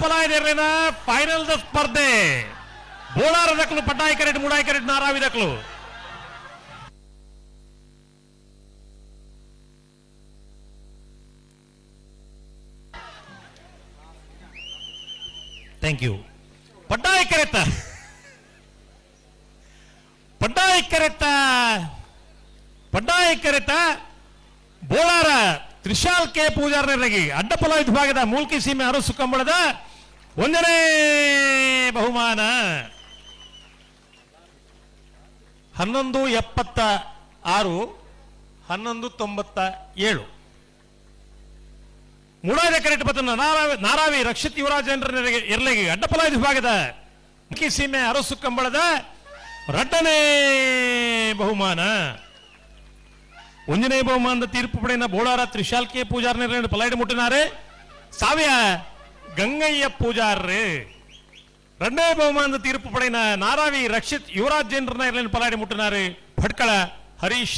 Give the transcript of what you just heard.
ಅಡ್ಡಪಲಾಯದ final ಸ್ಪರ್ಧೆ ಬೋಳಾರ ದಕ್ಕಲು ಪಟ್ಟಾಯಿ ಕರೆಟ್ ಮುಡಾಯಿ ಕರೆಟ್ ನಾರಾವಿ ದಕ್ಕಲು ಥ್ಯಾಂಕ್ ಯು ಪಟ್ಟಾಯಿ ಕರೆತ ಬೋಳಾರ ತ್ರಿಶಾಲ್ ಕೆ ಪೂಜಾರನಿಗೆ ಅಡ್ಡಪಲ ವಿಭಾಗದ ಮೂಲ್ಕಿ ಸೀಮೆ ಅರಸು ಕಂಬಳದ 1ನೇ ಬಹುಮಾನ 1176 1197 ಮೂಡಾದ ಕರೆಟ್ ಪತನ ನಾರಾವಿ ರಕ್ಷಿತ್ ಯುವರಾಜೇಂದ್ರನಿಗೆ ಇರ್ಲೆಗೆ ಅಡ್ಡಪಲ ವಿಭಾಗದ ಮೂಲ್ಕಿ ಸೀಮೆ ಅರಸು ಕಂಬಳದ 2ನೇ ಬಹುಮಾನ 1ನೇ ಬಹುಮಾನದ ತೀರ್ಪು ಪಡೆದ ಬೋಳಾರ ತ್ರಿಶಾಲ್ ಕೆ ಪೂಜಾರನಿಗೆ ಪಲಾಯ್ಡು ಮುಟ್ಟಿನಾರೆ ಸಾವಿಯ ಗಂಗಯ್ಯ ಪೂಜಾರ್ರೆ 2ನೇ ಬಹುಮಾನದ ತೀರ್ಪು ಪಡೆದ ನಾರಾವಿ ರಕ್ಷಿತ್ ಯುವರಾಜೇಂದ್ರನ ಪಲಾಯ್ಡು ಮುಟ್ಟಿನಾರೆ ಭಟ್ಕಳ ಹರೀಶ್